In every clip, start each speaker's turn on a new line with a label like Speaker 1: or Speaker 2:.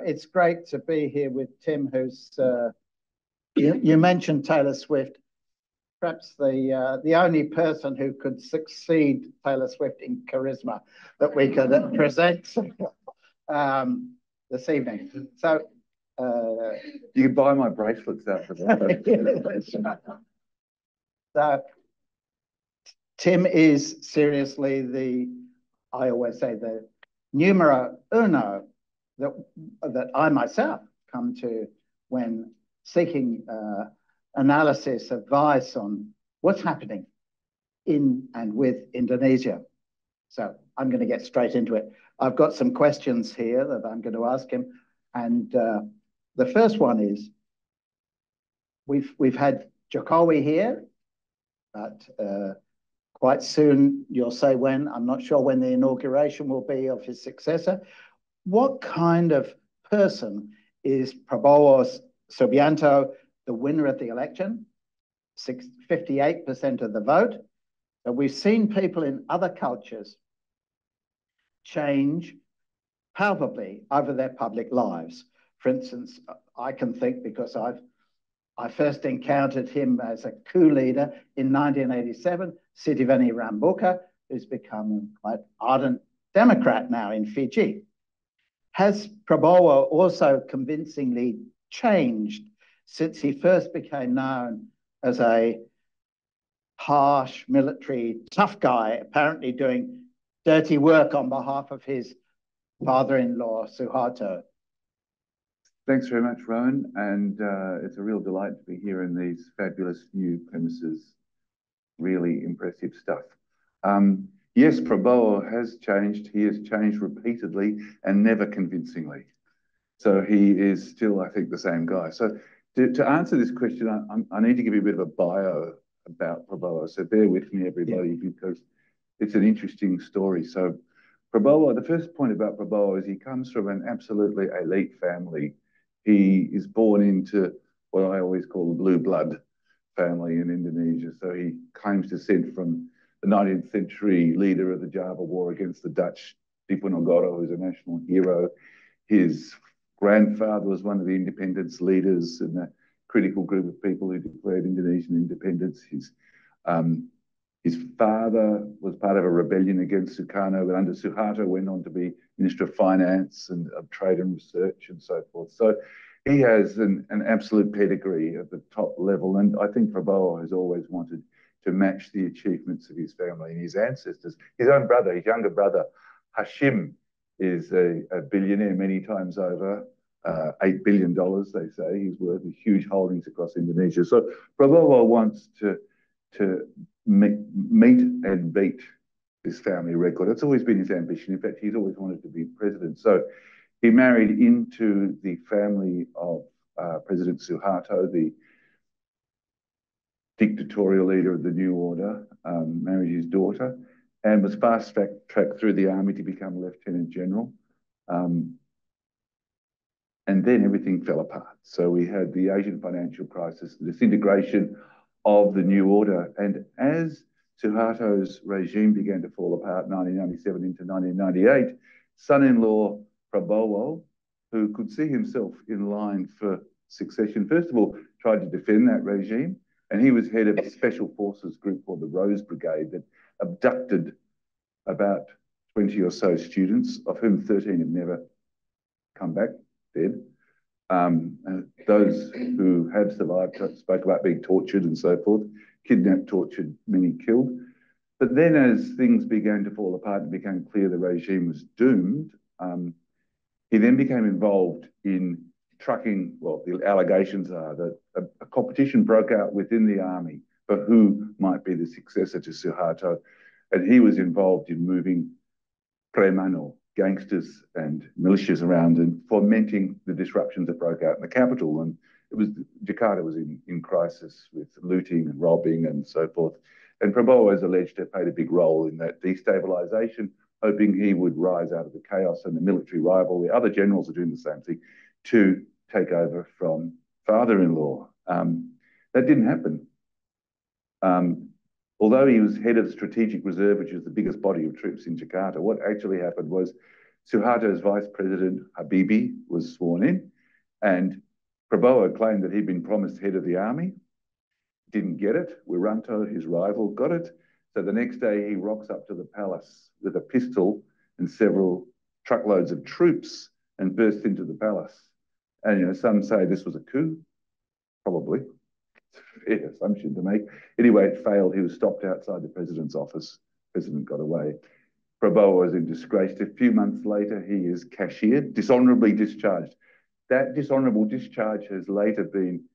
Speaker 1: it's great to be here with Tim, who's, you mentioned Taylor Swift, perhaps the only person who could succeed Taylor Swift in charisma that we could present this evening. So
Speaker 2: you can buy my bracelets out for that.
Speaker 1: So Tim is seriously I always say, the numero uno that I myself come to when seeking analysis, advice on what's happening in and with Indonesia. So I'm going to get straight into it. I've got some questions here that I'm going to ask him. And the first one is, we've had Jokowi here, but quite soon, you'll say when, I'm not sure when the inauguration will be of his successor. What kind of person is Prabowo Subianto, the winner of the election? 58% of the vote. But we've seen people in other cultures change palpably over their public lives. For instance, I can think, because I first encountered him as a coup leader in 1987, Sitiveni Rabuka, who's become a quite ardent Democrat now in Fiji. Has Prabowo also convincingly changed since he first became known as a harsh military tough guy, apparently doing dirty work on behalf of his father-in-law, Suharto?
Speaker 2: Thanks very much, Rowan. And it's a real delight to be here in these fabulous new premises. Really impressive stuff. Yes, Prabowo has changed. He has changed repeatedly and never convincingly. So he is still, I think, the same guy. So to answer this question, I need to give you a bit of a bio about Prabowo. So bear with me, everybody, because it's an interesting story. So Prabowo, the first point about Prabowo is he comes from an absolutely elite family. He is born into what I always call the blue blood family in Indonesia. So he claims descent from the 19th century leader of the Java War against the Dutch, Diponegoro, who's a national hero. His grandfather was one of the independence leaders in a critical group of people who declared Indonesian independence. His father was part of a rebellion against Sukarno, but under Suharto went on to be Minister of Finance and of Trade and Research and so forth. So he has an absolute pedigree at the top level. And I think Prabowo has always wanted to match the achievements of his family and his ancestors. His own brother, his younger brother, Hashim, is a billionaire many times over, $8 billion, they say. He's worth huge holdings across Indonesia. So Prabowo wants to meet and beat this family record. It's always been his ambition. In fact, he's always wanted to be president. So he married into the family of President Suharto, the dictatorial leader of the New Order, married his daughter, and was fast-tracked through the army to become Lieutenant General. And then everything fell apart. So we had the Asian financial crisis, the disintegration of the New Order. And as Suharto's regime began to fall apart, 1997 into 1998, son-in-law Prabowo, who could see himself in line for succession, first of all, tried to defend that regime. And he was head of a special forces group called the Rose Brigade that abducted about 20 or so students, of whom 13 have never come back dead. Those who have survived spoke about being tortured and so forth, kidnapped, tortured, many killed. But then as things began to fall apart and became clear the regime was doomed, he then became involved in trucking, well, the allegations are that a competition broke out within the army for who might be the successor to Suharto. And he was involved in moving preman, or gangsters and militias around, and fomenting the disruptions that broke out in the capital. And Jakarta was in crisis with looting and robbing and so forth. And Prabowo is alleged to have played a big role in that destabilization, hoping he would rise out of the chaos and the military rivalry. Other generals are doing the same thing to take over from father-in-law. That didn't happen. Although he was head of Strategic Reserve, which is the biggest body of troops in Jakarta, what actually happened was Suharto's vice president, Habibie, was sworn in, and Prabowo claimed that he'd been promised head of the army, didn't get it. Wiranto, his rival, got it. So the next day he rocks up to the palace with a pistol and several truckloads of troops and bursts into the palace. And, you know, some say this was a coup, probably. It's a fair assumption to make. Anyway, it failed. He was stopped outside the president's office. The president got away. Prabowo was in disgrace. A few months later, he is cashiered, dishonorably discharged. That dishonorable discharge has later been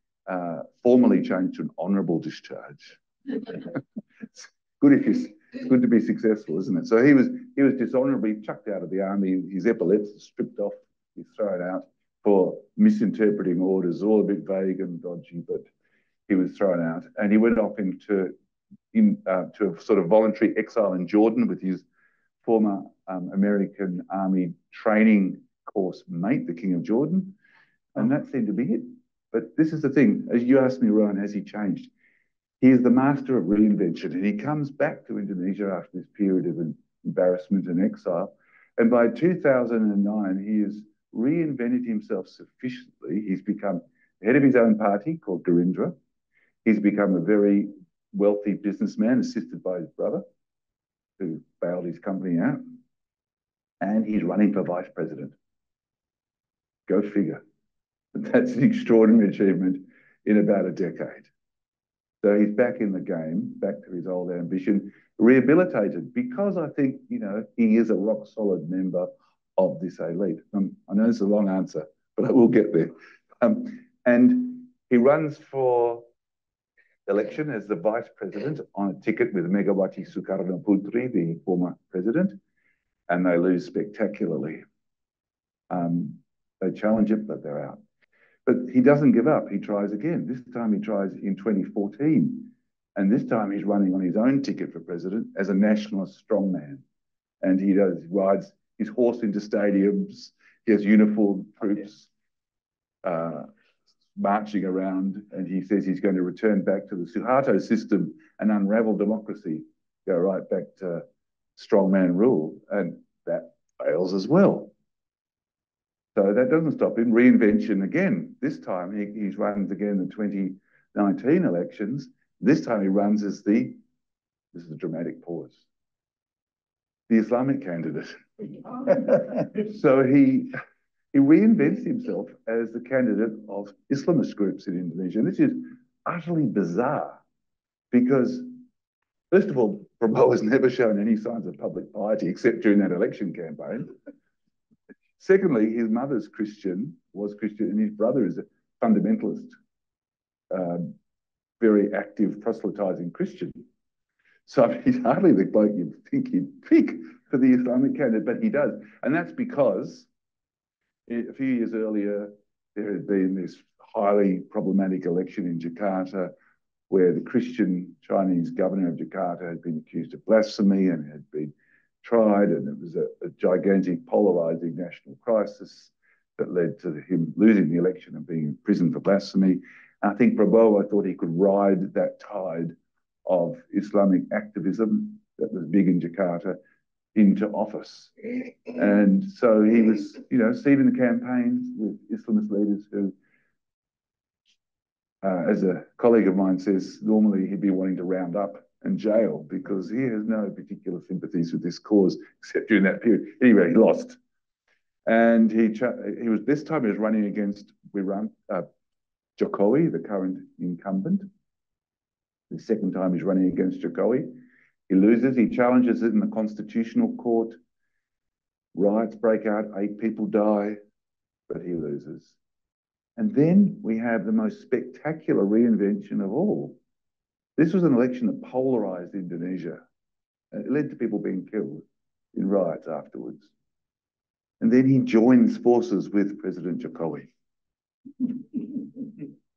Speaker 2: formally changed to an honorable discharge. It's good to be successful, isn't it? So he was dishonorably chucked out of the army. His epaulets stripped off. He's thrown out for misinterpreting orders, all a bit vague and dodgy, but he was thrown out, and he went off into to a sort of voluntary exile in Jordan with his former American Army training course mate, the King of Jordan, and that seemed to be it. But this is the thing, as you asked me, Rowan, has he changed? He is the master of reinvention, and he comes back to Indonesia after this period of embarrassment and exile. And by 2009, he has reinvented himself sufficiently. He's become head of his own party called Gerindra. He's become a very wealthy businessman, assisted by his brother, who bailed his company out. And he's running for vice president. Go figure. That's an extraordinary achievement in about a decade. So he's back in the game, back to his old ambition, rehabilitated, because I think, you know, he is a rock solid member of this elite. I know it's a long answer, but I will get there. And he runs for election as the vice president on a ticket with Megawati Soekarno Putri, the former president, and they lose spectacularly. They challenge it, but they're out. But he doesn't give up. He tries again. This time he tries in 2014. And this time he's running on his own ticket for president as a nationalist strongman. And he rides his horse into stadiums. He has uniformed troops marching around. And he says he's going to return back to the Suharto system and unravel democracy, go right back to strongman rule. And that fails as well. So that doesn't stop him. Reinvention again. This time he runs again the 2019 elections. This time he runs as this is a dramatic pause, the Islamic candidate. So he reinvents himself as the candidate of Islamist groups in Indonesia. And this is utterly bizarre because, first of all, Prabowo has never shown any signs of public piety except during that election campaign. Secondly, his mother's Christian, and his brother is a fundamentalist, very active proselytizing Christian. So I mean, he's hardly the bloke you'd think he'd pick for the Islamic candidate, but he does. And that's because a few years earlier, there had been this highly problematic election in Jakarta where the Christian Chinese governor of Jakarta had been accused of blasphemy and had been tried, and it was a gigantic polarizing national crisis that led to him losing the election and being in prison for blasphemy. And I think Prabowo thought he could ride that tide of Islamic activism that was big in Jakarta into office. And so he was, you know, seeding the campaigns with Islamist leaders who, as a colleague of mine says, normally he'd be wanting to round up and jail because he has no particular sympathies with this cause except during that period. Anyway, he lost. And he was, this time he was running against Jokowi, the current incumbent. The second time he's running against Jokowi. He loses. He challenges it in the Constitutional Court. Riots break out, 8 people die, but he loses. And then we have the most spectacular reinvention of all. This was an election that polarized Indonesia. It led to people being killed in riots afterwards. And then he joins forces with President Jokowi.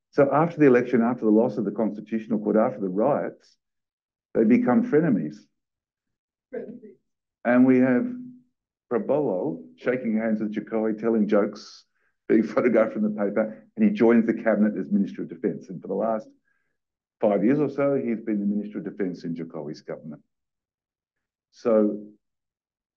Speaker 2: So after the election, after the loss of the Constitutional Court, after the riots, they become frenemies. And we have Prabowo shaking hands with Jokowi, telling jokes, being photographed in the paper, and he joins the cabinet as Minister of Defence. And for the last 5 years or so, he's been the Minister of Defence in Jokowi's government. So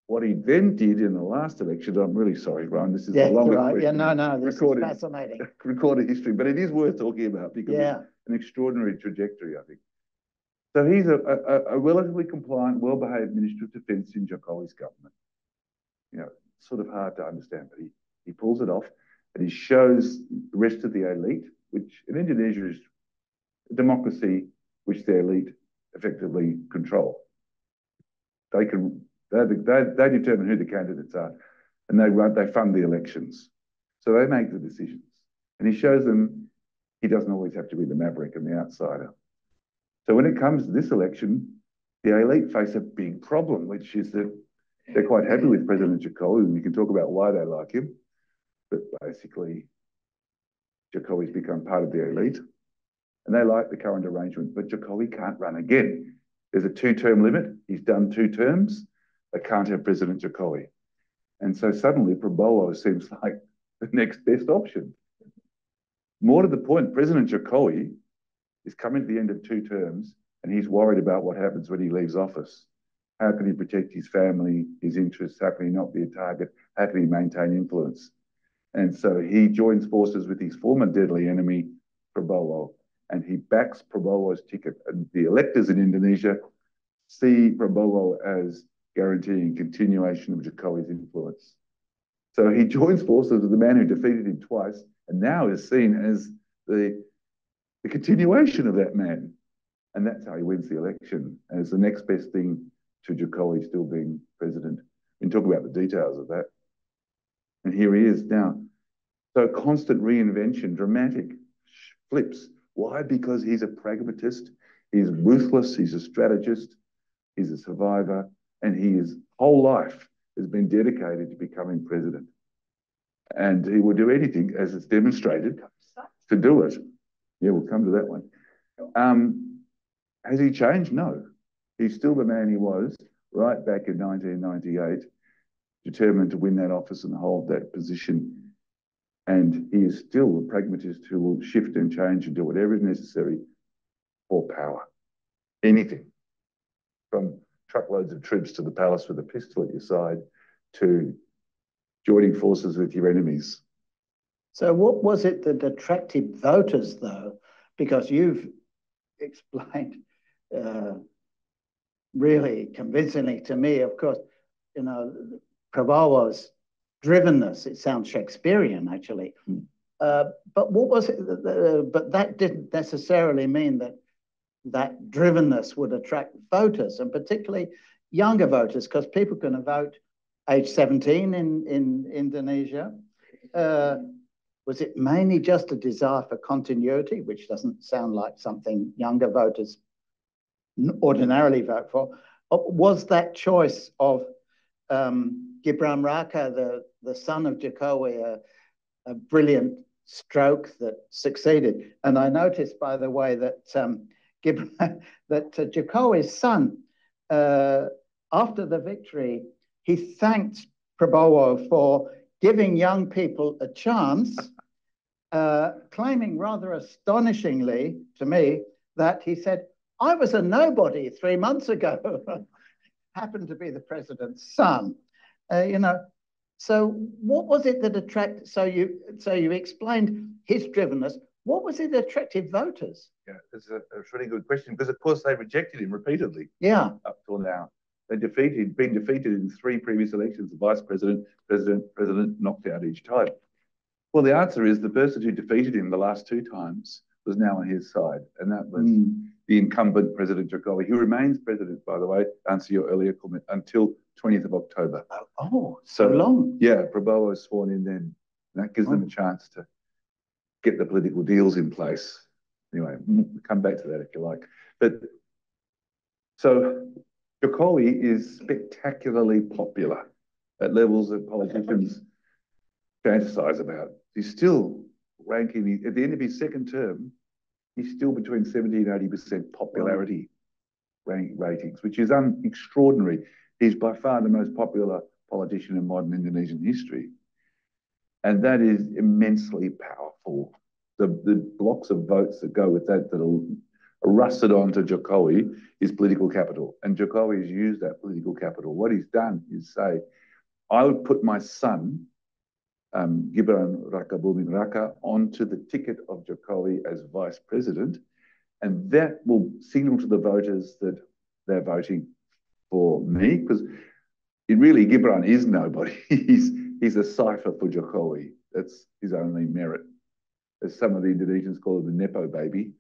Speaker 2: What he then did in the last election, I'm really sorry, Rowan, this is the longest
Speaker 1: question. Yeah, no, this is fascinating.
Speaker 2: Recorded history, but it is worth talking about because it's an extraordinary trajectory, I think. So he's a relatively compliant, well-behaved Minister of Defence in Jokowi's government. You know, sort of hard to understand, but he pulls it off and he shows the rest of the elite, which in Indonesia is a democracy which the elite effectively control. They determine who the candidates are, and they fund the elections. So they make the decisions. And he shows them he doesn't always have to be the maverick and the outsider. So when it comes to this election, the elite face a big problem, which is that they're quite happy with President Jokowi, and we can talk about why they like him. But basically, Jokowi's become part of the elite, and they like the current arrangement. But Jokowi can't run again. There's a 2-term limit. He's done 2 terms. They can't have President Jokowi. And so suddenly Prabowo seems like the next best option. More to the point, President Jokowi is coming to the end of 2 terms and he's worried about what happens when he leaves office. How can he protect his family, his interests? How can he not be a target? How can he maintain influence? And so he joins forces with his former deadly enemy, Prabowo, and he backs Prabowo's ticket. And the electors in Indonesia see Prabowo as guaranteeing continuation of Jokowi's influence. So he joins forces with the man who defeated him twice and now is seen as the continuation of that man. And that's how he wins the election, as the next best thing to Jokowi still being president. We can talk about the details of that. And here he is now. So constant reinvention, dramatic flips. Why? Because he's a pragmatist, he's ruthless, he's a strategist, he's a survivor, and his whole life has been dedicated to becoming president. And he will do anything, as it's demonstrated, to do it. Yeah, we'll come to that one. Has he changed? No. He's still the man he was right back in 1998, determined to win that office and hold that position. And he is still a pragmatist who will shift and change and do whatever is necessary for power. Anything. From truckloads of troops to the palace with a pistol at your side to joining forces with your enemies.
Speaker 1: So what was it that attracted voters, though? Because you've explained really convincingly to me, of course, you know, Prabowo's drivenness. It sounds Shakespearean, actually. But what was it? But that didn't necessarily mean that drivenness would attract voters, and particularly younger voters, because people can vote age 17 in Indonesia. Was it mainly just a desire for continuity, which doesn't sound like something younger voters ordinarily vote for? Or was that choice of Gibran Raka, the son of Jokowi, a brilliant stroke that succeeded? And I noticed, by the way, that Jokowi's son, after the victory, he thanked Prabowo for giving young people a chance, claiming rather astonishingly to me that he said, I was a nobody 3 months ago, happened to be the president's son. You know, so what was it that attracted, so you explained his drivenness. What was it that attracted voters?
Speaker 2: Yeah, it's a really good question, because of course they rejected him repeatedly.
Speaker 1: Yeah.
Speaker 2: Up till now. Been defeated in 3 previous elections, the vice president, president knocked out each time. Well, the answer is the person who defeated him the last 2 times was now on his side, and that was the incumbent President Jokowi, who remains president, by the way, answer your earlier comment, until 20th of October.
Speaker 1: Oh, so long.
Speaker 2: Yeah, Prabowo is sworn in then, and that gives them a chance to get the political deals in place. Anyway, we'll come back to that if you like. But so Jokowi is spectacularly popular at levels that politicians fantasize about. He's still ranking, at the end of his 2nd term, he's still between 70 and 80% popularity ratings, which is extraordinary. He's by far the most popular politician in modern Indonesian history. And that is immensely powerful. The blocks of votes that go with that are thrust it onto Jokowi is political capital. And Jokowi has used that political capital. What he's done is say, I would put my son, Gibran Rakabuming Raka, onto the ticket of Jokowi as vice president. And that will signal to the voters that they're voting for me, because Gibran is nobody. He's a cipher for Jokowi. That's his only merit. As some of the Indonesians call it, the Nepo baby.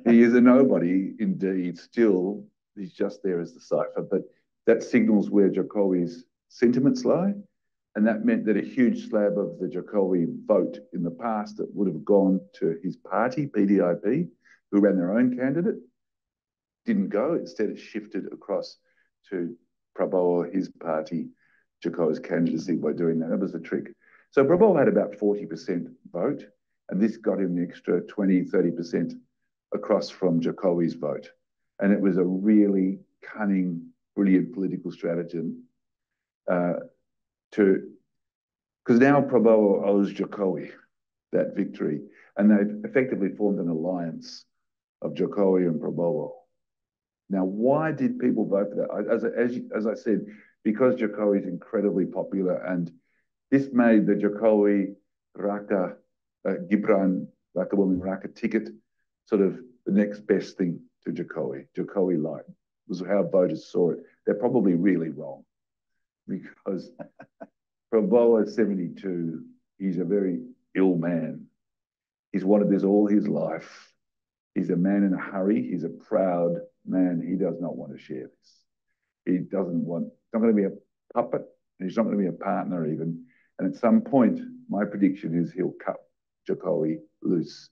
Speaker 2: He is a nobody indeed. Still, he's just there as the cipher. But that signals where Jokowi's sentiments lie. And that meant that a huge slab of the Jokowi vote in the past that would have gone to his party, PDIP, who ran their own candidate, didn't go. Instead, it shifted across to Prabowo, his party, Jokowi's candidacy by doing that. That was the trick. So Prabowo had about 40% vote, and this got him the extra 20, 30% across from Jokowi's vote. And it was a really cunning, brilliant political stratagem because now Prabowo owes Jokowi that victory, and they've effectively formed an alliance of Jokowi and Prabowo. Now, why did people vote for that? As I said, because Jokowi is incredibly popular, and this made the Jokowi Raka Gibran Rakabuming Raka ticket sort of the next best thing to Jokowi. Jokowi light was how voters saw it. They're probably really wrong, because Prabowo is 72. He's a very ill man. He's wanted this all his life. He's a man in a hurry. He's a proud man. He does not want to share this. He doesn't want, it's not going to be a puppet. He's not going to be a partner even. And at some point, my prediction is he'll cut Jokowi loose.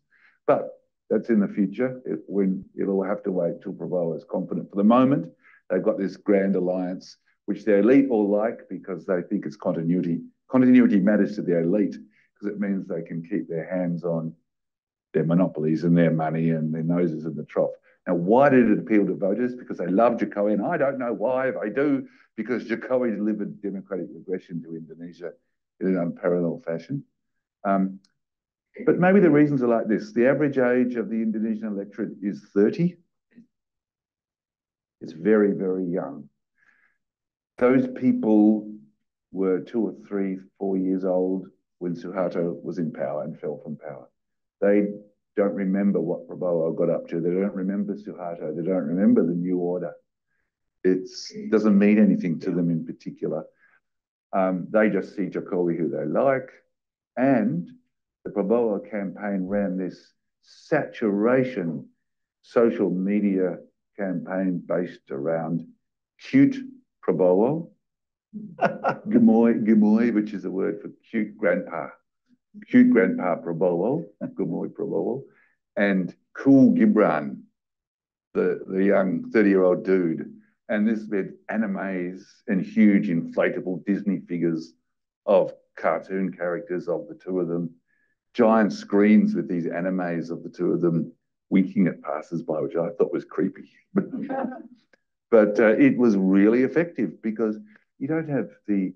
Speaker 2: But that's in the future, when it'll have to wait till Prabowo is confident. For the moment, they've got this grand alliance, which the elite all like because they think it's continuity. Continuity matters to the elite because it means they can keep their hands on their monopolies and their money and their noses in the trough. Now, why did it appeal to voters? Because they love Jokowi, and I don't know why they do, because Jokowi delivered democratic regression to Indonesia in an unparalleled fashion. But maybe the reasons are like this. The average age of the Indonesian electorate is 30. It's very, very young. Those people were 2 or 3, 4 years old when Suharto was in power and fell from power. They don't remember what Prabowo got up to. They don't remember Suharto. They don't remember the new order. It doesn't mean anything to them in particular. They just see Jokowi, who they like. And the Prabowo campaign ran this saturation social media campaign based around cute Prabowo, Gemoy, which is a word for cute grandpa Prabowo, Gemoy Prabowo, and cool Gibran, the young 30-year-old dude. And this meant animes and huge inflatable Disney figures of cartoon characters of the two of them, giant screens with these animes of the two of them winking at passers-by, which I thought was creepy. But it was really effective because you don't have the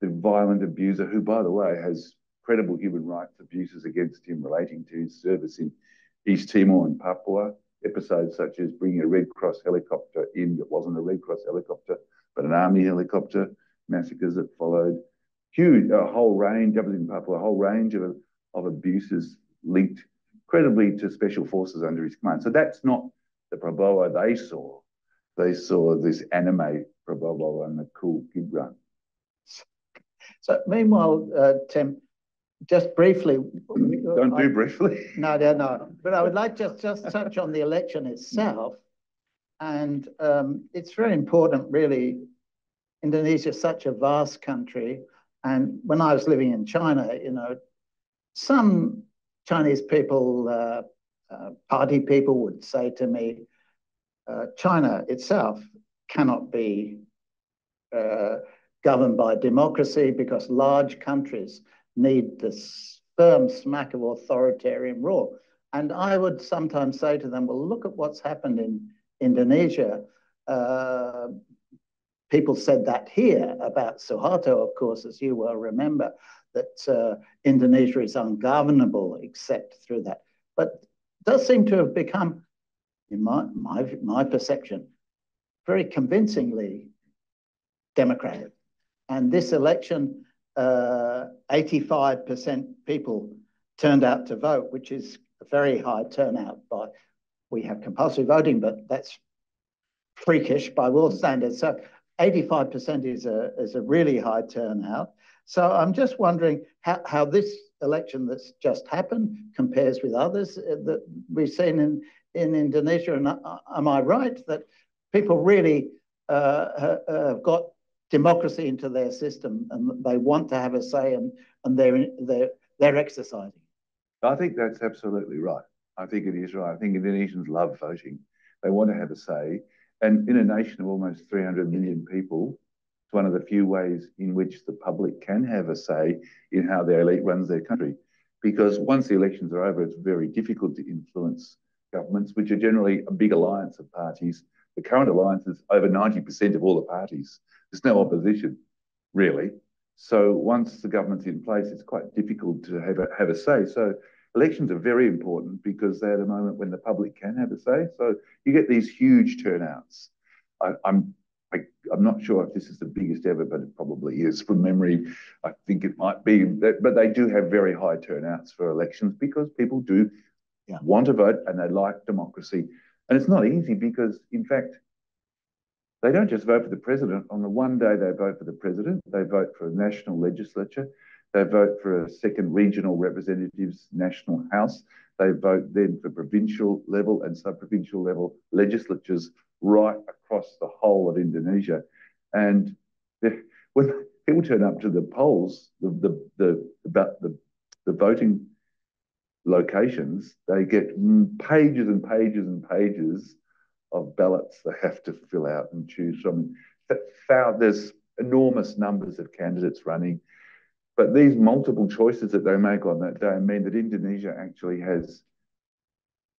Speaker 2: violent abuser who, by the way, has credible human rights abuses against him relating to his service in East Timor and Papua. Episodes such as bringing a Red Cross helicopter in that wasn't a Red Cross helicopter, but an army helicopter, massacres that followed. Huge, a whole range, I was in Papua, a whole range of abuses linked credibly to special forces under his command. So that's not the Prabowo they saw. They saw this anime Prabowo and the cool Gibran.
Speaker 1: So meanwhile, Tim, just briefly.
Speaker 2: Don't do briefly.
Speaker 1: No. But I would like just touch on the election itself. And it's very important, really. Indonesia is such a vast country. And when I was living in China, some Chinese people, party people would say to me, China itself cannot be governed by democracy because large countries need this firm smack of authoritarian rule. And I would sometimes say to them, well, look at what's happened in Indonesia. People said that here about Suharto, of course, as you well remember, that Indonesia is ungovernable except through that. But does seem to have become, in my perception, very convincingly democratic. And this election, 85% people turned out to vote, which is a very high turnout. We have compulsory voting, but that's freakish by world standards. So 85% is a really high turnout. So I'm just wondering how this election that's just happened compares with others that we've seen in Indonesia. And am I right that people really have got democracy into their system and they want to have a say, and they're exercising?
Speaker 2: I think that's absolutely right. I think it is right. I think Indonesians love voting. They want to have a say. And in a nation of almost 300 million people, it's one of the few ways in which the public can have a say in how their elite runs their country. Because once the elections are over, it's very difficult to influence governments, which are generally a big alliance of parties. The current alliance is over 90% of all the parties. There's no opposition, really. So once the government's in place, it's quite difficult to have a say. So elections are very important because they're the moment when the public can have a say. So you get these huge turnouts. I'm not sure if this is the biggest ever, but it probably is from memory. I think it might be, but they do have very high turnouts for elections because people do want to vote and they like democracy. And it's not easy because, in fact, they don't just vote for the president. On the one day they vote for the president, they vote for a national legislature, they vote for a second regional representatives national house, they vote then for provincial level and sub-provincial level legislatures right across the whole of Indonesia. And when people turn up to the polls, the voting locations, they get pages and pages and pages of ballots they have to fill out and choose from. There's enormous numbers of candidates running, but these multiple choices that they make on that day mean that Indonesia actually has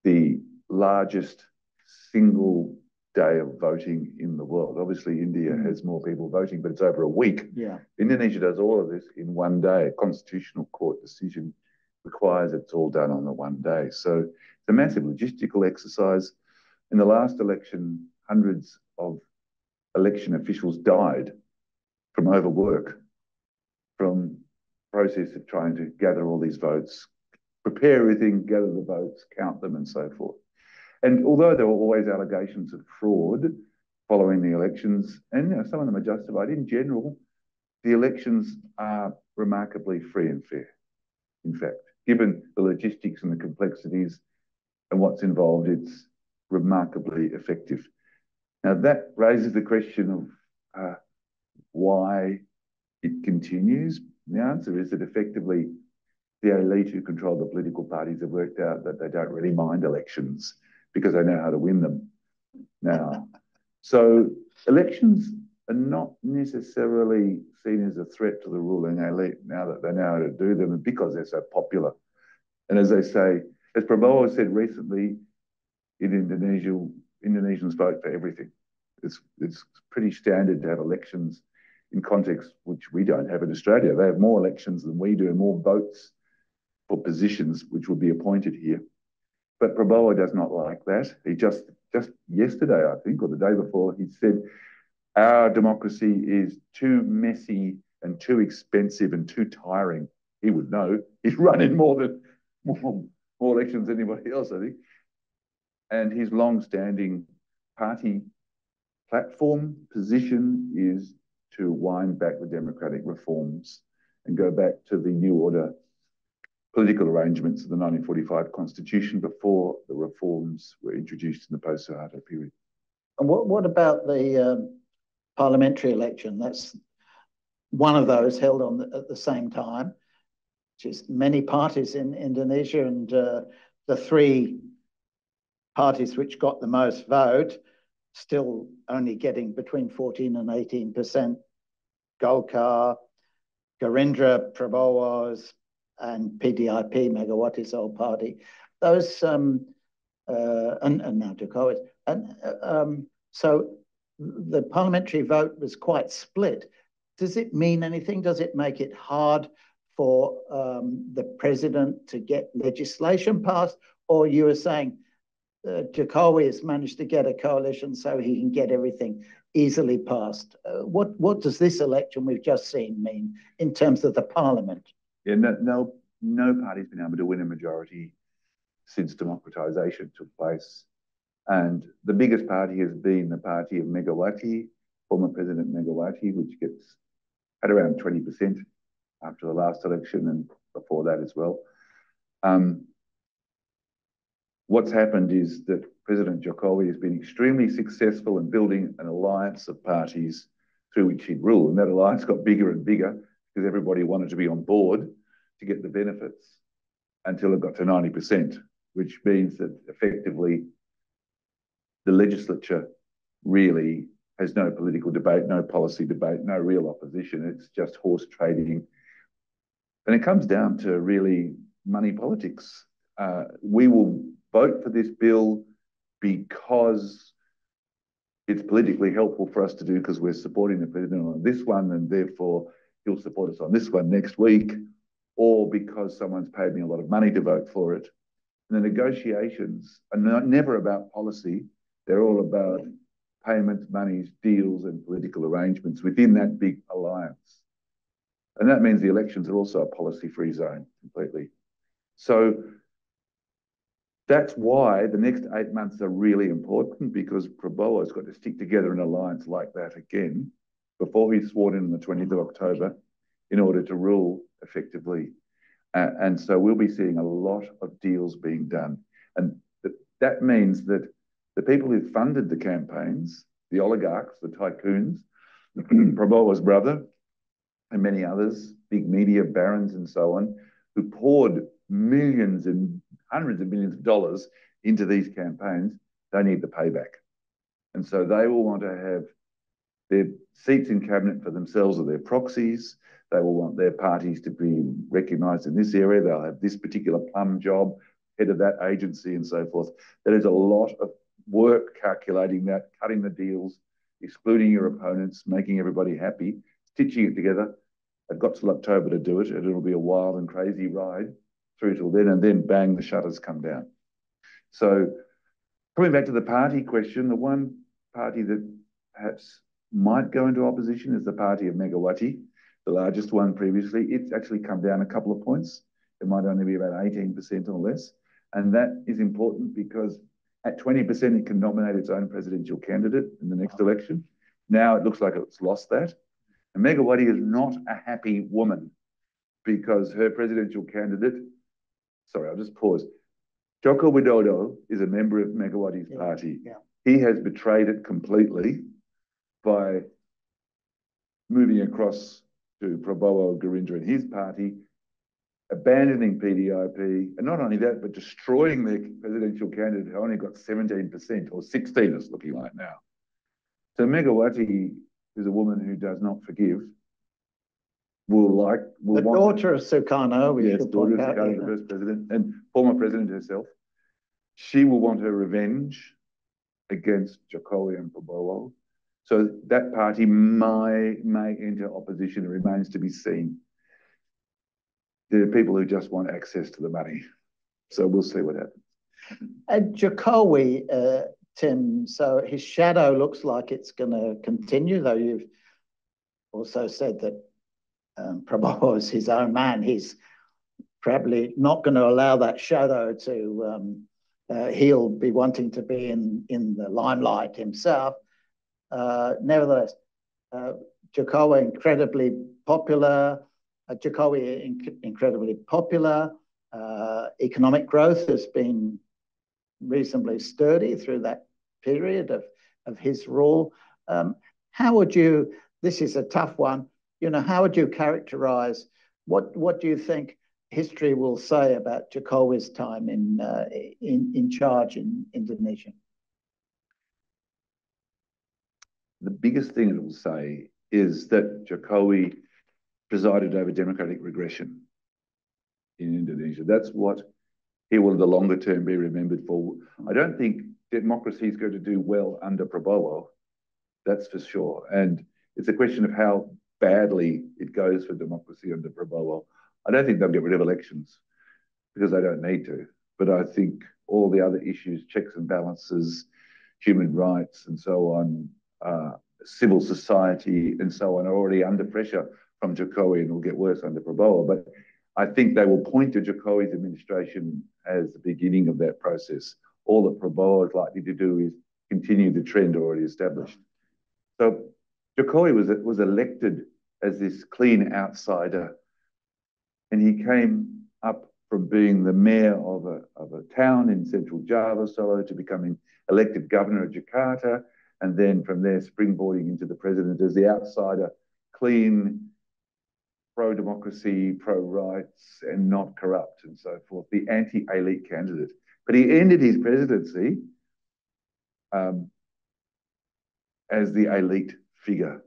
Speaker 2: the largest single day of voting in the world. Obviously, India has more people voting, but it's over a week.
Speaker 1: Yeah.
Speaker 2: Indonesia does all of this in one day. A constitutional court decision requires it's all done on the one day. So it's a massive logistical exercise. In the last election, hundreds of election officials died from overwork, from process of trying to gather all these votes, prepare everything, gather the votes, count them, and so forth. And although there were always allegations of fraud following the elections, and some of them are justified, in general, the elections are remarkably free and fair. In fact, given the logistics and the complexities and what's involved, it's remarkably effective. Now, that raises the question of why it continues. The answer is that effectively the elite who control the political parties have worked out that they don't really mind elections because they know how to win them now. So elections are not necessarily seen as a threat to the ruling elite now that they know how to do them because they're so popular. And as they say, as Prabowo said recently, in Indonesia, Indonesians vote for everything. It's pretty standard to have elections in context which we don't have in Australia. They have more elections than we do, more votes for positions which would be appointed here. But Prabowo does not like that. He just yesterday, I think, or the day before, he said, our democracy is too messy and too expensive and too tiring. He would know. He's running more elections than anybody else, I think. And his long-standing party platform position is to wind back the democratic reforms and go back to the New Order political arrangements of the 1945 Constitution before the reforms were introduced in the post-Suharto period.
Speaker 1: And what about the parliamentary election? That's one of those held at the same time. Just many parties in Indonesia, and the three parties which got the most vote still only getting between 14 and 18%. Golkar, Gerindra, Prabowo's, and PDIP, Megawati's old party. Those, and now Joko. And so the parliamentary vote was quite split. Does it mean anything? Does it make it hard for the president to get legislation passed? or you were saying Jokowi has managed to get a coalition so he can get everything easily passed. What does this election we've just seen mean in terms of the parliament?
Speaker 2: Yeah, no party's been able to win a majority since democratisation took place. And the biggest party has been the party of Megawati, former President Megawati, which gets at around 20% after the last election and before that as well. What's happened is that President Jokowi has been extremely successful in building an alliance of parties through which he'd rule. And that alliance got bigger and bigger because everybody wanted to be on board to get the benefits until it got to 90%, which means that effectively the legislature really has no political debate, no policy debate, no real opposition. It's just horse trading. And it comes down to really money politics. We will vote for this bill because it's politically helpful for us to do because we're supporting the president on this one and therefore he'll support us on this one next week, or because someone's paid me a lot of money to vote for it. And the negotiations are never about policy. They're all about payments, monies, deals, and political arrangements within that big alliance. And that means the elections are also a policy-free zone completely. So that's why the next 8 months are really important, because Prabowo has got to stick together an alliance like that again before he's sworn in on the 20th of October in order to rule effectively. And so we'll be seeing a lot of deals being done. And that means that the people who funded the campaigns, the oligarchs, the tycoons, Prabowo's brother, and many others, big media barons and so on, who poured millions and hundreds of millions of dollars into these campaigns, they need the payback. And so they will want to have their seats in cabinet for themselves or their proxies. They will want their parties to be recognised in this area. They'll have this particular plum job, head of that agency and so forth. There is a lot of work calculating that, cutting the deals, excluding your opponents, making everybody happy, stitching it together. They've got till October to do it, and it'll be a wild and crazy ride through till then, and then bang, the shutters come down. So coming back to the party question, the one party that perhaps might go into opposition is the party of Megawati, the largest one previously. It's actually come down a couple of points. It might only be about 18% or less. And that is important because at 20%, it can nominate its own presidential candidate in the next election. Now it looks like it's lost that. And Megawati is not a happy woman because her presidential candidate, sorry, I'll just pause. Joko Widodo is a member of Megawati's party.
Speaker 1: Yeah.
Speaker 2: He has betrayed it completely by moving across to Prabowo Gerindra and his party, abandoning PDIP, and not only that, but destroying their presidential candidate who only got 17% or 16%, it's looking like now. So Megawati is a woman who does not forgive.
Speaker 1: The daughter of Sukarno.
Speaker 2: Yes, daughter of Sukarno, the first president, and former president herself. She will want her revenge against Jokowi and Prabowo. So that party may enter opposition. It remains to be seen. There are people who just want access to the money. So we'll see what happens.
Speaker 1: Jokowi, Tim, so his shadow looks like it's going to continue, though you've also said that Prabowo is his own man. He's probably not going to allow that shadow to, he'll be wanting to be in the limelight himself. Nevertheless, Jokowi incredibly popular. Economic growth has been reasonably sturdy through that period of his rule. How would you, this is a tough one, how would you characterize, what do you think history will say about Jokowi's time in charge in Indonesia?
Speaker 2: The biggest thing it will say is that Jokowi presided over democratic regression in Indonesia. That's what he will, in the longer term, be remembered for. I don't think democracy is going to do well under Prabowo. That's for sure. And it's a question of how badly it goes for democracy under Prabowo. I don't think they'll get rid of elections because they don't need to. But I think all the other issues, checks and balances, human rights and so on, civil society and so on, are already under pressure from Jokowi and will get worse under Prabowo. But I think they will point to Jokowi's administration as the beginning of that process. All that Prabowo is likely to do is continue the trend already established. So Jokowi was elected as this clean outsider, and he came up from being the mayor of a town in central Java, Solo, to becoming elected governor of Jakarta, and then from there springboarding into the president as the outsider, clean, pro-democracy, pro-rights, and not corrupt, and so forth, the anti-elite candidate. But he ended his presidency as the elite figure,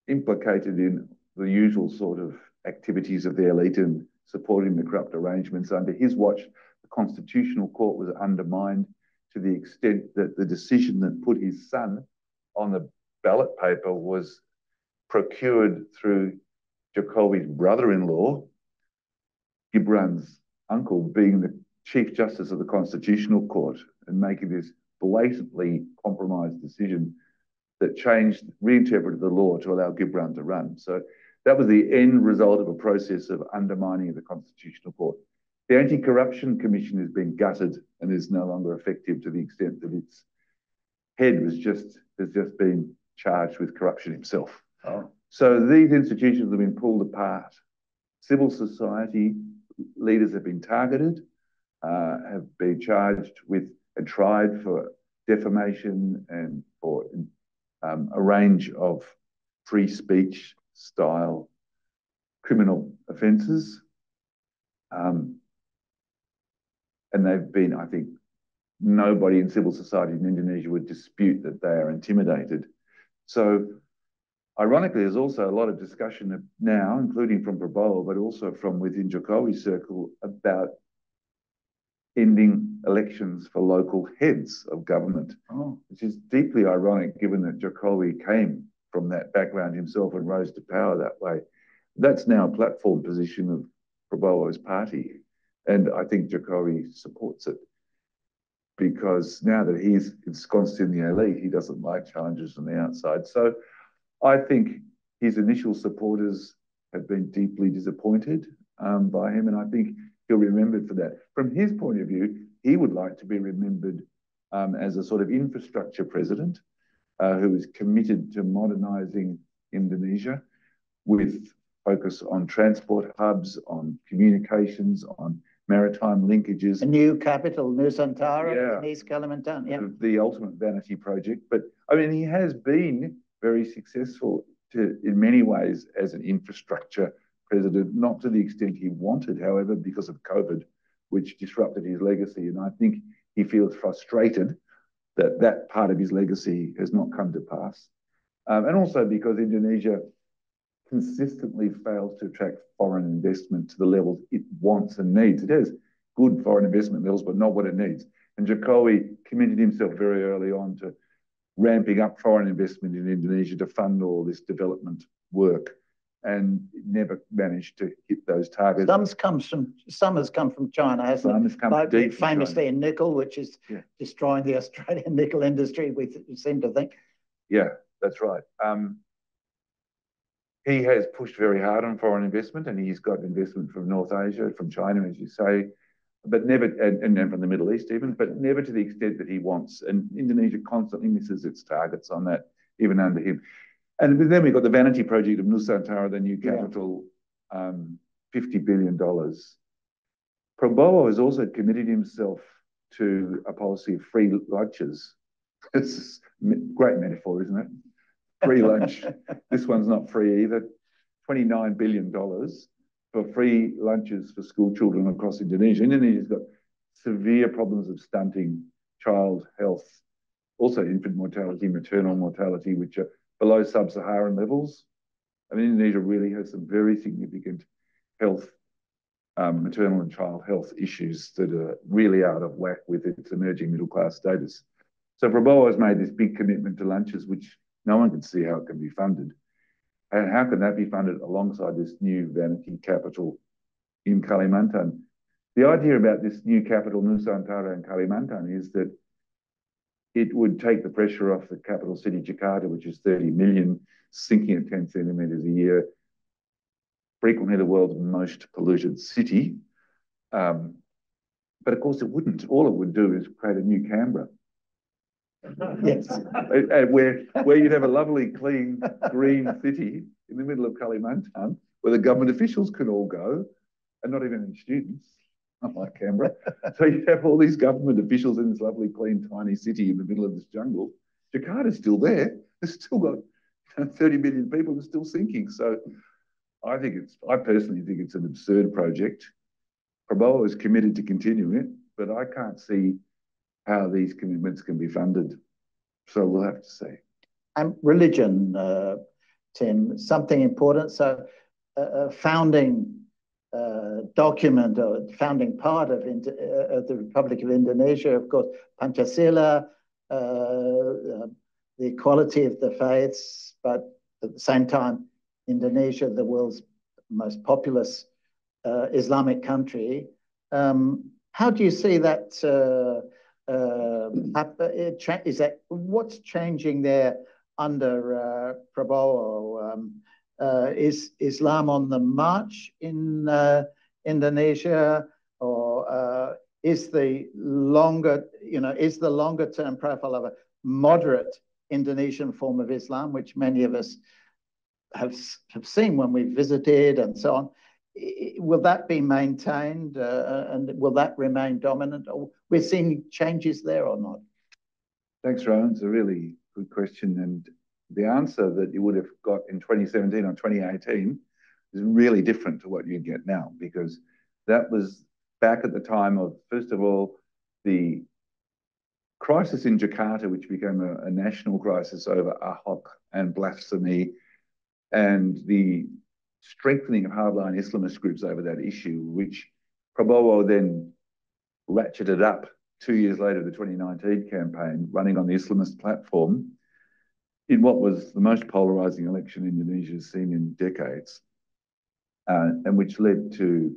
Speaker 2: implicated in the usual sort of activities of the elite and supporting the corrupt arrangements. Under his watch, the Constitutional Court was undermined to the extent that the decision that put his son on the ballot paper was procured through Jokowi's brother-in-law, Gibran's uncle, being the Chief Justice of the Constitutional Court, and making this blatantly compromised decision that reinterpreted the law to allow Gibran to run. So that was the end result of a process of undermining of the Constitutional Court. The Anti-Corruption Commission has been gutted and is no longer effective to the extent that its head has just been charged with corruption himself.
Speaker 1: Oh.
Speaker 2: So these institutions have been pulled apart. Civil society leaders have been targeted, have been charged with and tried for defamation and for a range of free speech style criminal offences. And they've been, I think, nobody in civil society in Indonesia would dispute that they are intimidated. So ironically, there's also a lot of discussion now, including from Prabowo, but also from within Jokowi's circle, about ending elections for local heads of government, which is deeply ironic given that Jokowi came from that background himself and rose to power that way. That's now a platform position of Prabowo's party. And I think Jokowi supports it because now that he's ensconced in the elite, he doesn't like challenges from the outside. So I think his initial supporters have been deeply disappointed by him, and I think he'll be remembered for that. From his point of view, he would like to be remembered as a sort of infrastructure president who is committed to modernising Indonesia with focus on transport hubs, on communications, on maritime linkages.
Speaker 1: A new capital, Nusantara, in East Kalimantan. Yeah.
Speaker 2: The ultimate vanity project. But I mean, he has been very successful in many ways as an infrastructure president, not to the extent he wanted, however, because of COVID, which disrupted his legacy. And I think he feels frustrated that that part of his legacy has not come to pass. And also because Indonesia consistently fails to attract foreign investment to the levels it wants and needs. It has good foreign investment levels, but not what it needs. And Jokowi committed himself very early on to ramping up foreign investment in Indonesia to fund all this development work, and never managed to hit those targets.
Speaker 1: Some has come from China, hasn't
Speaker 2: some it? Has come
Speaker 1: like
Speaker 2: deep
Speaker 1: famously in nickel, which is destroying the Australian nickel industry, we seem to think.
Speaker 2: Yeah, that's right. He has pushed very hard on foreign investment, and he's got investment from North Asia, from China, as you say, but never, and from the Middle East even, but never to the extent that he wants. And Indonesia constantly misses its targets on that, even under him. And then we've got the vanity project of Nusantara, the new capital, $50 billion. Prabowo has also committed himself to a policy of free lunches. It's a great metaphor, isn't it? Free lunch. This one's not free either. $29 billion for free lunches for school children across Indonesia. Indonesia's got severe problems of stunting, child health, also infant mortality, maternal mortality, which are below sub-Saharan levels. I mean, Indonesia really has some very significant health, maternal and child health issues that are really out of whack with its emerging middle-class status. So Prabowo has made this big commitment to lunches, which no one can see how it can be funded. And how can that be funded alongside this new vanity capital in Kalimantan? The idea about this new capital, Nusantara and Kalimantan, is that it would take the pressure off the capital city, Jakarta, which is 30 million, sinking at 10 centimetres a year, frequently the world's most polluted city. But of course it wouldn't. All it would do is create a new Canberra.
Speaker 1: Yes.
Speaker 2: where you'd have a lovely, clean, green city in the middle of Kalimantan, where the government officials can all go, and not even any students, unlike Canberra. So you have all these government officials in this lovely, clean, tiny city in the middle of this jungle. Jakarta's still there. It's still got 30 million people. It's still sinking. So I personally think it's an absurd project. Prabowo is committed to continuing it, but I can't see how these commitments can be funded. So we'll have to see.
Speaker 1: And religion, Tim, something important. So founding document or founding part of the Republic of Indonesia, of course, Pancasila, the equality of the faiths, but at the same time, Indonesia, the world's most populous Islamic country. How do you see that? Is that what's changing there under Prabowo? Is Islam on the march in Indonesia, or is the longer term profile of a moderate Indonesian form of Islam, which many of us have seen when we've visited and so on? Will that be maintained and will that remain dominant? Or we're seeing changes there or not?
Speaker 2: Thanks, Rowan. It's a really good question. And the answer that you would have got in 2017 or 2018 is really different to what you get now, because that was back at the time of, first of all, the crisis in Jakarta, which became a national crisis over Ahok and blasphemy, and the strengthening of hardline Islamist groups over that issue, which Prabowo then ratcheted up 2 years later, the 2019 campaign, running on the Islamist platform in what was the most polarizing election Indonesia has seen in decades, and which led to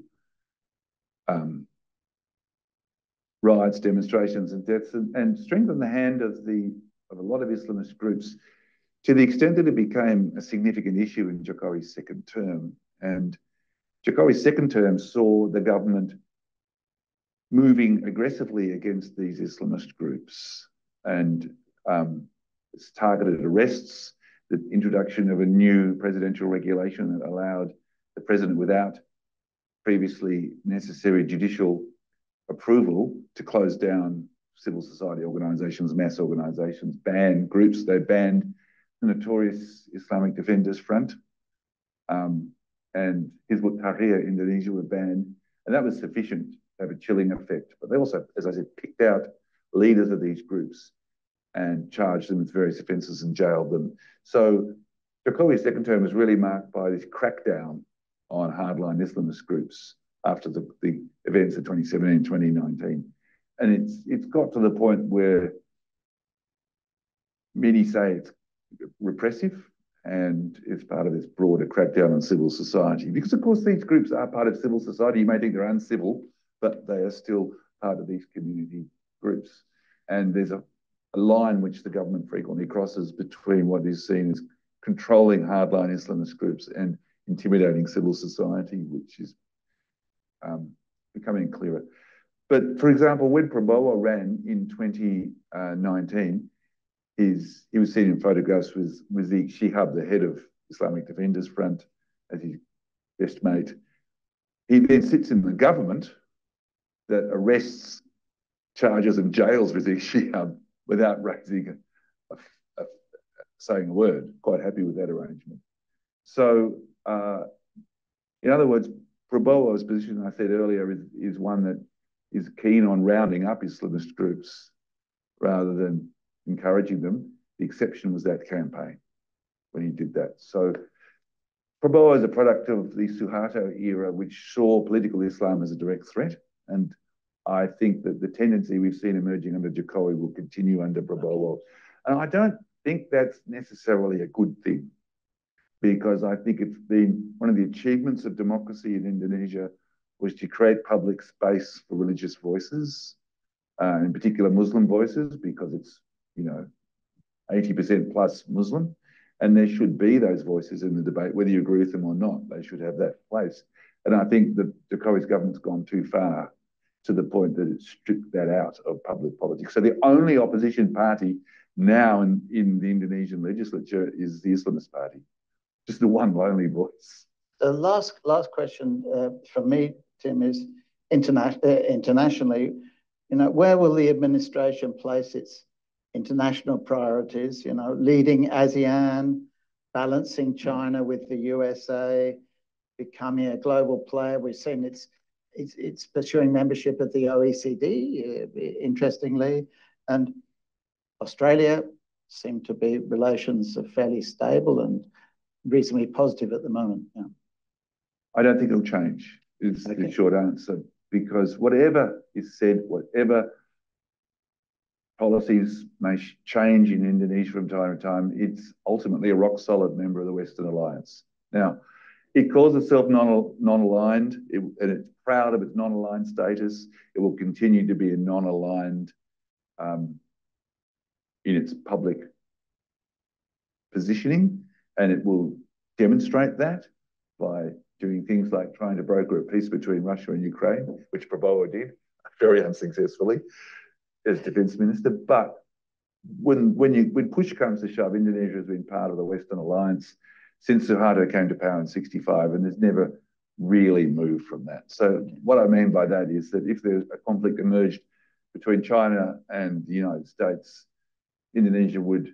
Speaker 2: riots, demonstrations, and deaths, and strengthened the hand of a lot of Islamist groups, to the extent that it became a significant issue in Jokowi's second term. And Jokowi's second term saw the government moving aggressively against these Islamist groups, and it's targeted arrests, the introduction of a new presidential regulation that allowed the president, without previously necessary judicial approval, to close down civil society organizations, mass organizations, ban groups. They banned the notorious Islamic Defenders Front, and Hizb ut-Tahrir Indonesia were banned, and that was sufficient to have a chilling effect. But they also, as I said, picked out leaders of these groups and charged them with various offences and jailed them. So Jokowi's second term was really marked by this crackdown on hardline Islamist groups after the events of 2017 and 2019. And it's got to the point where many say it's repressive and it's part of this broader crackdown on civil society. Because, of course, these groups are part of civil society. You may think they're uncivil, but they are still part of these community groups. And there's a line which the government frequently crosses between what is seen as controlling hardline Islamist groups and intimidating civil society, which is becoming clearer. But, for example, when Prabowo ran in 2019, he was seen in photographs with the Shihab, the head of Islamic Defenders Front, as his best mate. He then sits in the government that arrests, charges, and jails with the Shihab without raising saying a word. Quite happy with that arrangement. So, in other words, Prabowo's position, I said earlier, is one that is keen on rounding up Islamist groups rather than encouraging them. The exception was that campaign when he did that. So Prabowo is a product of the Suharto era, which saw political Islam as a direct threat. And I think that the tendency we've seen emerging under Jokowi will continue under Prabowo. And I don't think that's necessarily a good thing, because I think it's been one of the achievements of democracy in Indonesia was to create public space for religious voices, in particular Muslim voices, because it's, 80% plus Muslim. And there should be those voices in the debate, whether you agree with them or not. They should have that place. And I think that Jokowi's government's gone too far to the point that it stripped that out of public politics. So the only opposition party now in the Indonesian legislature is the Islamist Party. Just the one lonely voice.
Speaker 1: The last question from me, Tim, is internationally, where will the administration place its international priorities, leading ASEAN, balancing China with the USA, becoming a global player? We've seen it's pursuing membership of the OECD, interestingly, and Australia seem to be relations are fairly stable and reasonably positive at the moment. Yeah.
Speaker 2: I don't think it'll change, is the short answer, because whatever is said, whatever policies may change in Indonesia from time to time, it's ultimately a rock-solid member of the Western Alliance. Now, it calls itself non-aligned, and it's proud of its non-aligned status. It will continue to be a non-aligned in its public positioning, and it will demonstrate that by doing things like trying to broker a peace between Russia and Ukraine, which Prabowo did very unsuccessfully as defense minister. But when push comes to shove, Indonesia has been part of the Western Alliance since Suharto came to power in '65, and has never really moved from that. So what I mean by that is that if there's a conflict emerged between China and the United States, Indonesia would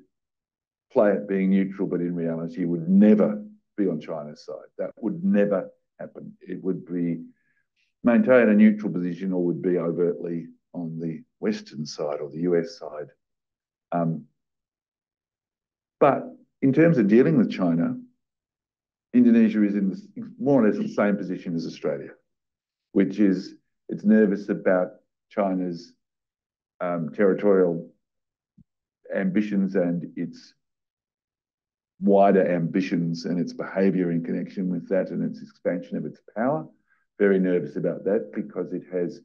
Speaker 2: play it being neutral, but in reality would never be on China's side. That would never happen. It would be maintain a neutral position, or would be overtly on the Western side or the US side. But in terms of dealing with China, Indonesia is in more or less the same position as Australia, which is it's nervous about China's territorial ambitions and its wider ambitions and its behaviour in connection with that and its expansion of its power. Very nervous about that because it has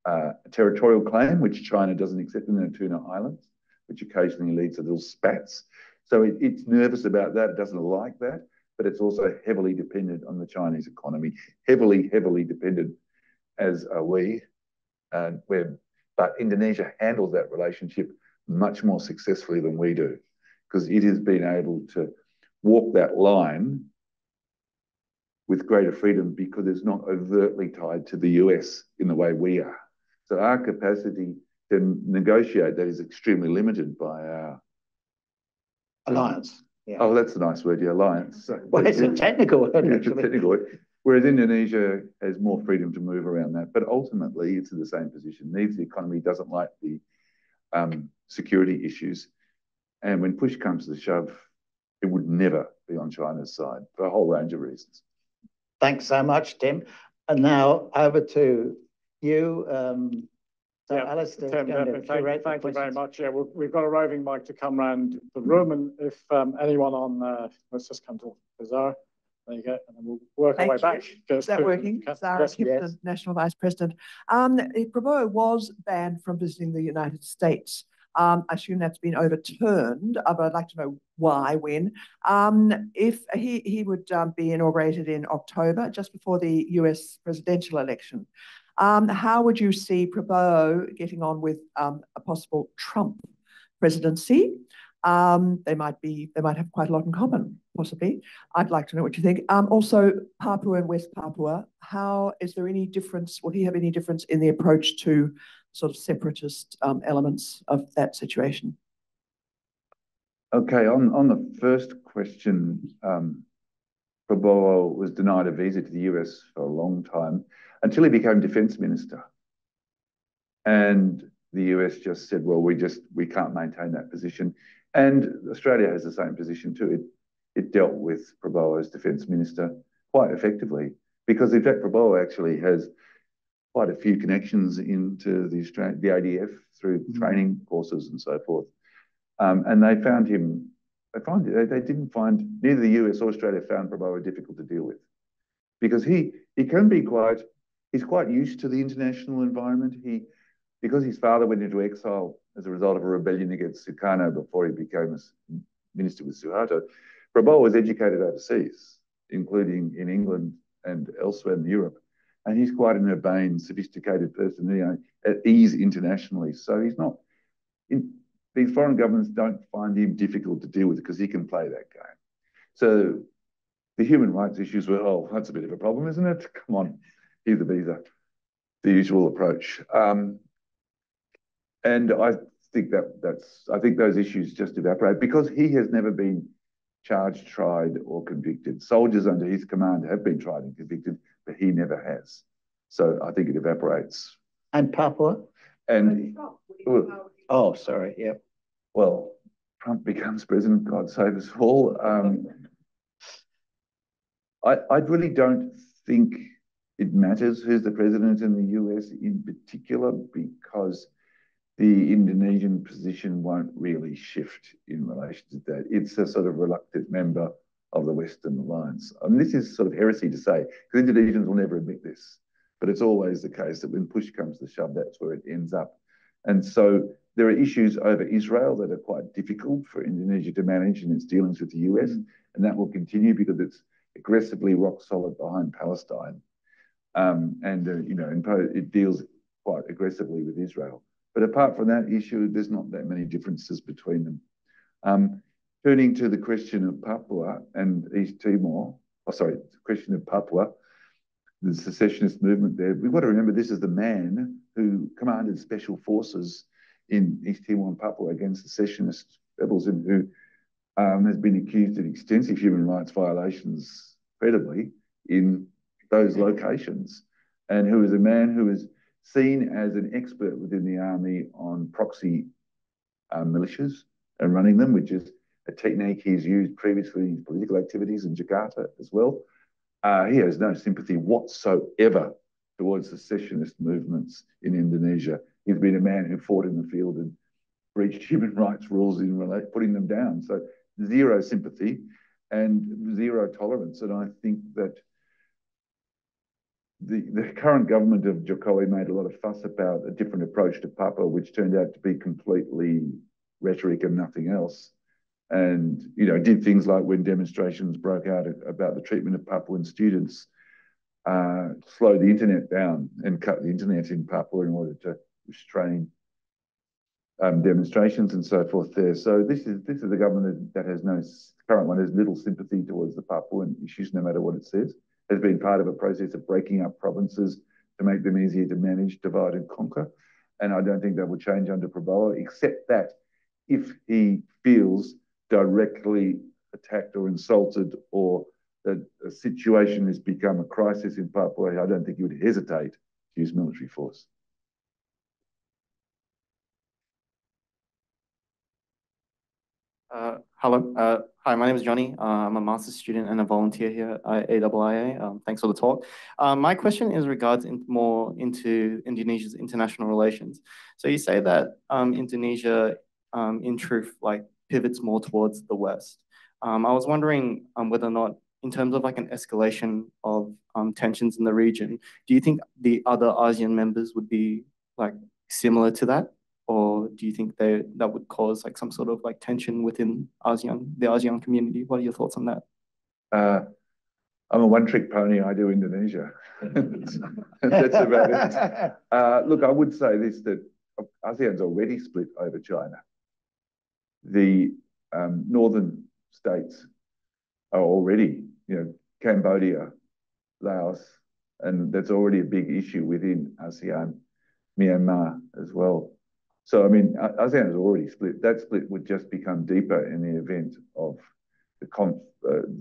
Speaker 2: a territorial claim, which China doesn't accept in the Tuna Islands, which occasionally leads to little spats. So it's nervous about that. It doesn't like that, but it's also heavily dependent on the Chinese economy, heavily dependent, as are we. But Indonesia handles that relationship much more successfully than we do, because it has been able to walk that line with greater freedom because it's not overtly tied to the US in the way we are. So our capacity to negotiate that is extremely limited by our
Speaker 1: alliance.
Speaker 2: Yeah. Oh, that's a nice word, yeah, alliance. So,
Speaker 1: well, it's a technical word, actually.
Speaker 2: It's a technical word. Whereas Indonesia has more freedom to move around that. But ultimately, it's in the same position. Needs the economy, doesn't like the security issues. And when push comes to shove, it would never be on China's side for a whole range of reasons.
Speaker 1: Thanks so much, Tim. And now over to you. So
Speaker 3: yeah,
Speaker 1: Alistair,
Speaker 3: Tim, thank you very much. Yeah, we've got a roving mic to come around the room, and if anyone on, let's just come to Zara. There you go, and then we'll work our way back.
Speaker 4: Is that working? Zara Kipton, National Vice President. Prabowo was banned from visiting the United States. I assume that's been overturned, but I'd like to know why, when. If he would be inaugurated in October, just before the US presidential election. How would you see Prabowo getting on with a possible Trump presidency? They might have quite a lot in common, possibly. I'd like to know what you think. Also, Papua and West Papua, is there any difference? Will he have any difference in the approach to sort of separatist elements of that situation?
Speaker 2: Okay, on the first question, Prabowo was denied a visa to the US for a long time until he became defense minister. And the US just said, well, we can't maintain that position. And Australia has the same position too. It dealt with Prabowo as defense minister quite effectively, because in fact, Prabowo actually has quite a few connections into the ADF through training courses and so forth. And they found him, neither the US or Australia found Prabowo difficult to deal with, because he can be quite he's quite used to the international environment. Because his father went into exile as a result of a rebellion against Sukarno before he became a minister with Suharto, Prabowo was educated overseas, including in England and elsewhere in Europe. And he's quite an urbane, sophisticated person, at ease internationally. So he's not, these foreign governments don't find him difficult to deal with because he can play that game. So the human rights issues were, oh, that's a bit of a problem, isn't it? Come on, here's the visa, the usual approach. And I think I think those issues just evaporate because he has never been charged, tried, or convicted. Soldiers under his command have been tried and convicted, but he never has. So I think it evaporates.
Speaker 1: And Papua?
Speaker 2: And
Speaker 1: oh, sorry, yeah.
Speaker 2: Well, Trump becomes president, God save us all. I really don't think it matters who's the president in the US in particular, because the Indonesian position won't really shift in relation to that. It's a sort of reluctant member of the Western alliance. I mean, this is sort of heresy to say, because Indonesians will never admit this, but it's always the case that when push comes to shove, that's where it ends up. And so there are issues over Israel that are quite difficult for Indonesia to manage in its dealings with the US, and that will continue because it's aggressively rock solid behind Palestine. It deals quite aggressively with Israel. But apart from that issue, there's not that many differences between them. Turning to the question of Papua and East Timor, the question of Papua, the secessionist movement there, we've got to remember this is the man who commanded special forces in East Timor and Papua against secessionist rebels and who has been accused of extensive human rights violations, credibly, in those locations, and who is a man who is seen as an expert within the army on proxy militias and running them, which is a technique he's used previously in political activities in Jakarta as well. He has no sympathy whatsoever towards secessionist movements in Indonesia. He's been a man who fought in the field and breached human rights rules in putting them down. So zero sympathy and zero tolerance. And I think that the current government of Jokowi made a lot of fuss about a different approach to Papua, which turned out to be completely rhetoric and nothing else. And, did things like when demonstrations broke out about the treatment of Papuan students, slow the internet down and cut the internet in Papua in order to restrain demonstrations and so forth there. So this is a government that has current one has little sympathy towards the Papuan issues, no matter what it says. Has been part of a process of breaking up provinces to make them easier to manage, divide and conquer. And I don't think that will change under Prabowo, except that if he feels directly attacked or insulted or that a situation has become a crisis in Papua, I don't think he would hesitate to use military force.
Speaker 5: Hello. Hi, my name is Johnny. I'm a master's student and a volunteer here at AIIA. Thanks for the talk. My question is regards more into Indonesia's international relations. So you say that Indonesia, in truth, pivots more towards the West. I was wondering whether or not, in terms of an escalation of tensions in the region, do you think the other ASEAN members would be similar to that? Or do you think that would cause some sort of tension within ASEAN, the ASEAN community? What are your thoughts on that?
Speaker 2: I'm a one-trick pony. I do Indonesia. That's about it. Look, I would say this, that ASEAN's already split over China. The northern states are already, Cambodia, Laos, and that's already a big issue within ASEAN, Myanmar as well. So, I mean, ASEAN is already split. That split would just become deeper in the event of the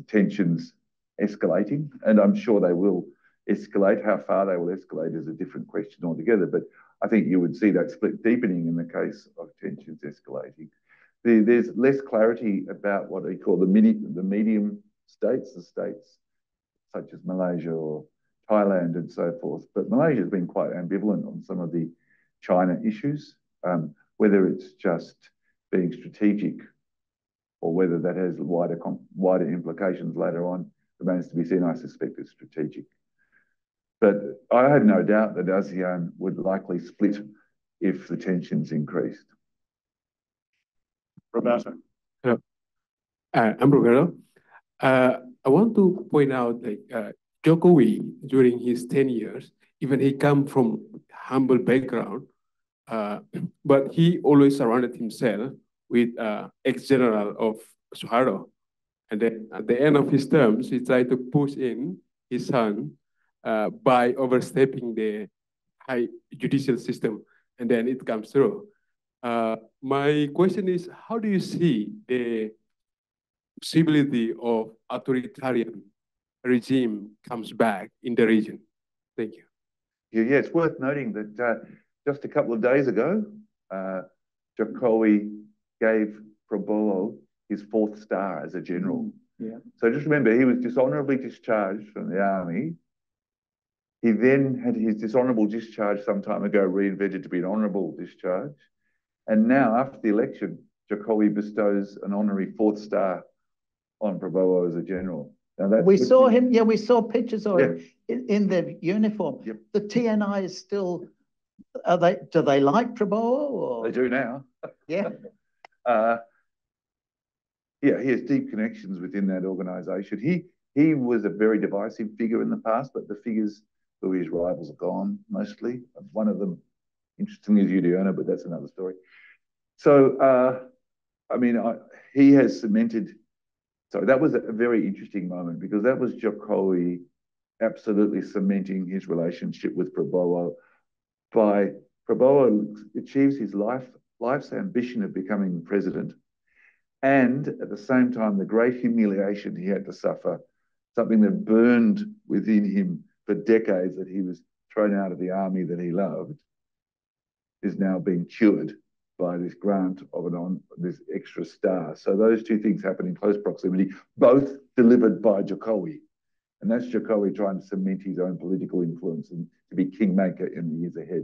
Speaker 2: tensions escalating. And I'm sure they will escalate. How far they will escalate is a different question altogether. But I think you would see that split deepening in the case of tensions escalating. There's less clarity about what they call the medium states, the states such as Malaysia or Thailand and so forth. But Malaysia has been quite ambivalent on some of the China issues. Whether it's just being strategic or whether that has wider implications later on remains to be seen. I suspect it's strategic. But I have no doubt that ASEAN would likely split if the tensions increased.
Speaker 3: Roberto.
Speaker 6: Hello. I'm Roberto. I want to point out, like, Joko during his 10 years, even he come from humble background, but he always surrounded himself with ex-general of Suharto. And then at the end of his terms, he tried to push in his son by overstepping the high judicial system, and then it comes through. My question is, how do you see the possibility of authoritarian regime comes back in the region? Thank you.
Speaker 2: Yeah, it's worth noting that just a couple of days ago, Jokowi gave Prabowo his 4th star as a general.
Speaker 1: Yeah.
Speaker 2: So just remember, he was dishonorably discharged from the army. He then had his dishonorable discharge some time ago reinvented to be an honorable discharge. And now, after the election, Jokowi bestows an honorary 4th star on Prabowo as a general. Now that's
Speaker 1: we saw him, we saw pictures of him in their uniform.
Speaker 2: Yep.
Speaker 1: The TNI is still, do they like Prabowo? Or?
Speaker 2: They do now.
Speaker 1: Yeah.
Speaker 2: Yeah, he has deep connections within that organisation. He was a very divisive figure in the past, but the figures who his rivals are gone, mostly. One of them, interestingly, is Boediono, but that's another story. So, I mean, he has cemented. So that was a very interesting moment because that was Jokowi absolutely cementing his relationship with Prabowo. Prabowo achieves his life's ambition of becoming president, and at the same time, the great humiliation he had to suffer, something that burned within him for decades, that he was thrown out of the army that he loved, is now being cured by this grant of this extra star. So those two things happen in close proximity, both delivered by Jokowi. And that's Jokowi trying to cement his own political influence and to be kingmaker in the years ahead.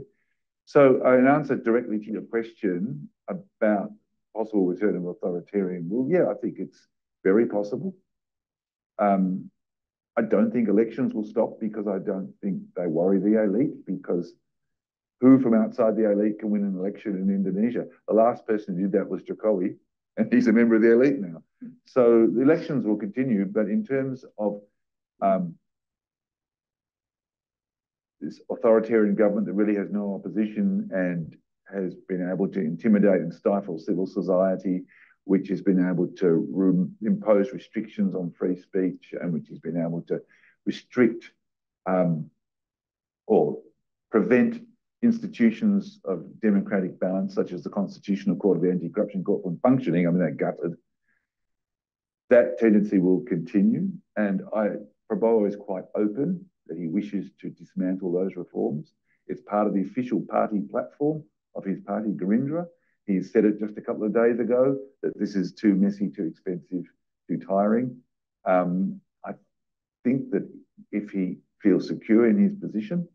Speaker 2: So in answer directly to your question about possible return of authoritarian rule, yeah, I think it's very possible. I don't think elections will stop because I don't think they worry the elite, because who from outside the elite can win an election in Indonesia? The last person who did that was Jokowi, and he's a member of the elite now. So the elections will continue, but in terms of this authoritarian government that really has no opposition and has been able to intimidate and stifle civil society, which has been able to impose restrictions on free speech, and which has been able to restrict or prevent institutions of democratic balance, such as the Constitutional Court of the Anti-Corruption Court, from functioning. I mean, they're gutted. That tendency will continue, and Prabowo is quite open that he wishes to dismantle those reforms. It's part of the official party platform of his party, Gerindra. He said it just a couple of days ago that this is too messy, too expensive, too tiring. I think that if he feels secure in his position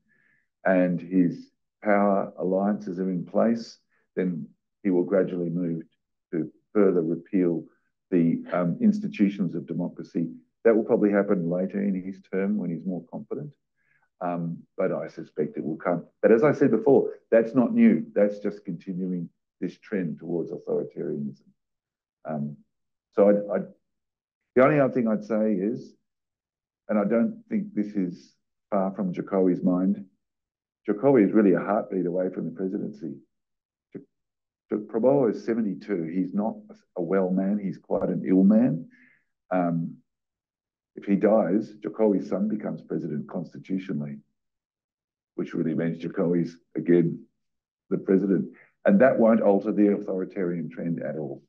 Speaker 2: and his power alliances are in place, then he will gradually move to further repeal the institutions of democracy. That will probably happen later in his term when he's more confident. But I suspect it will come. But as I said before, that's not new. That's just continuing this trend towards authoritarianism. So the only other thing I'd say is, and I don't think this is far from Jokowi's mind, Jokowi is really a heartbeat away from the presidency. Prabowo is 72. He's not a well man. He's quite an ill man. If he dies, Jokowi's son becomes president constitutionally, which really means Jokowi's, again, the president. And that won't alter the authoritarian trend at all.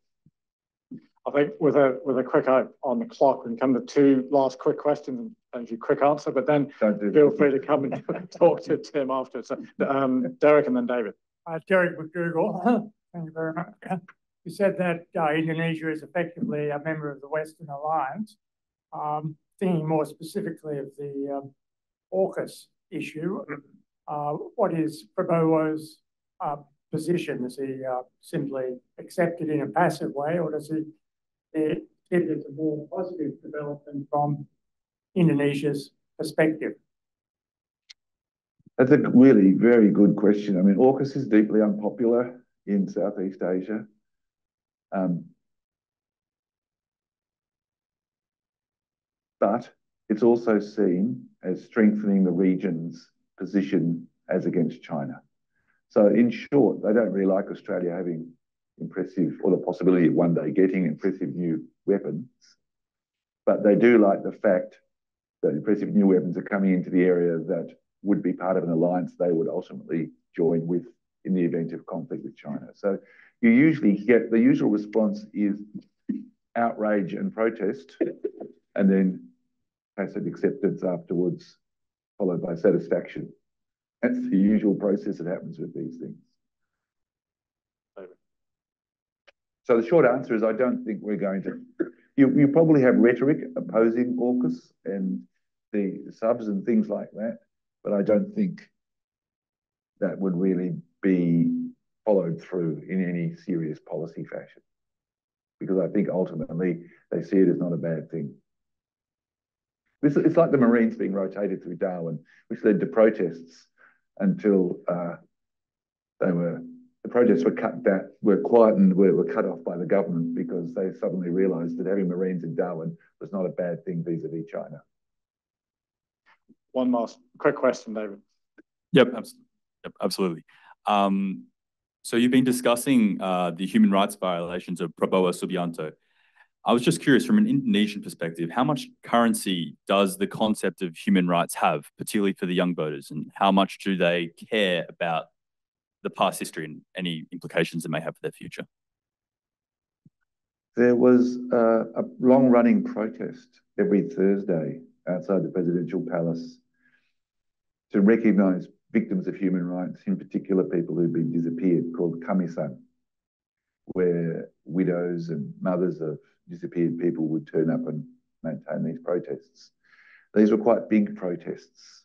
Speaker 3: I think with a quick eye on the clock, we can come to two last quick questions and a quick answer, but then feel free to come and talk to Tim after. So Derek and then David.
Speaker 7: Derek with Google. Thank you very much. You said that Indonesia is effectively a member of the Western Alliance. Thinking more specifically of the AUKUS issue, what is Prabowo's position? Does he simply accept it in a passive way, or does he see it as a more positive development from Indonesia's perspective?
Speaker 2: That's a really very good question. I mean, AUKUS is deeply unpopular in Southeast Asia. But it's also seen as strengthening the region's position as against China. So in short, they don't really like Australia having impressive, or the possibility of one day getting impressive new weapons, but they do like the fact that impressive new weapons are coming into the area that would be part of an alliance they would ultimately join with in the event of conflict with China. So you usually get, the usual response is outrage and protest, and then tacit acceptance afterwards, followed by satisfaction. That's the usual process that happens with these things. So the short answer is I don't think we're going to... You probably have rhetoric opposing AUKUS and the subs and things like that, but I don't think that would really be followed through in any serious policy fashion, because I think ultimately they see it as not a bad thing. It's like the Marines being rotated through Darwin, which led to protests until the protests were quietened, were cut off by the government because they suddenly realised that having Marines in Darwin was not a bad thing vis-a-vis China.
Speaker 3: One last quick question, David.
Speaker 8: Yep, absolutely. So you've been discussing the human rights violations of Prabowo Subianto. I was just curious, from an Indonesian perspective, how much currency does the concept of human rights have, particularly for the young voters, and how much do they care about the past history and any implications it may have for their future?
Speaker 2: There was a long-running protest every Thursday outside the presidential palace to recognise victims of human rights, in particular people who've been disappeared, called Kamisan, where widows and mothers of disappeared people would turn up and maintain these protests. These were quite big protests.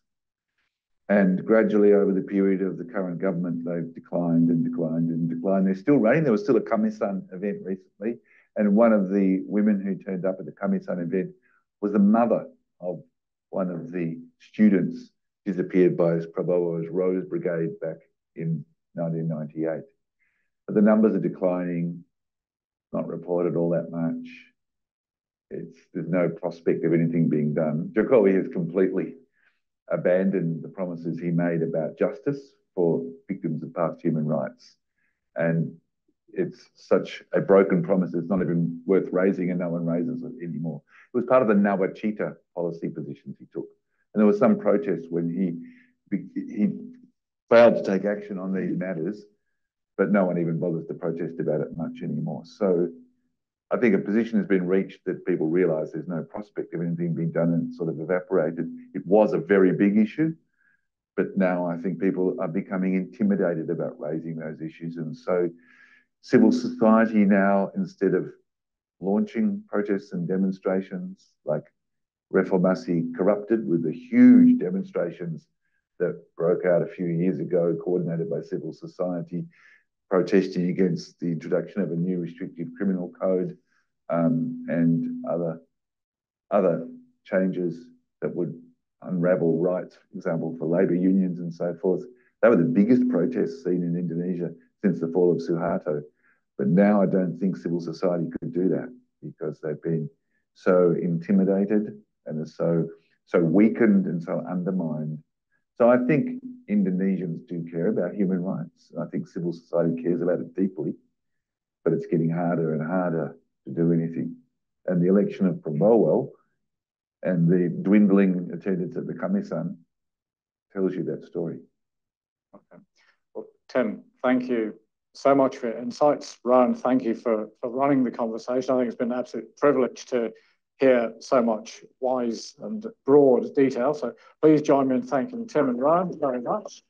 Speaker 2: And gradually over the period of the current government, they've declined and declined and declined. They're still running. There was still a Kamisan event recently. And one of the women who turned up at the Kamisan event was the mother of one of the students disappeared by Prabowo's Rose Brigade back in 1998. But the numbers are declining, not reported all that much. There's no prospect of anything being done. Joko has completely abandoned the promises he made about justice for victims of past human rights. And it's such a broken promise, it's not even worth raising, and no one raises it anymore. It was part of the Nawacita policy positions he took. And there was some protest when he failed to take action on these matters, but no one even bothers to protest about it much anymore. So I think a position has been reached that people realise there's no prospect of anything being done, and sort of evaporated. It was a very big issue, but now I think people are becoming intimidated about raising those issues. And so civil society now, instead of launching protests and demonstrations like Reformasi Corrupted, with the huge demonstrations that broke out a few years ago, coordinated by civil society, protesting against the introduction of a new restrictive criminal code and other changes that would unravel rights, for example, for labour unions and so forth. They were the biggest protests seen in Indonesia since the fall of Suharto. But now I don't think civil society could do that, because they've been so intimidated and are so weakened and so undermined. So I think Indonesians do care about human rights. I think civil society cares about it deeply, but it's getting harder and harder to do anything. And the election of Prabowo and the dwindling attendance at the Kamisan tells you that story.
Speaker 3: Okay. Well, Tim, thank you so much for your insights. Rowan, thank you for running the conversation. I think it's been an absolute privilege to hear so much wise and broad detail. So please join me in thanking Tim and Rowan very much.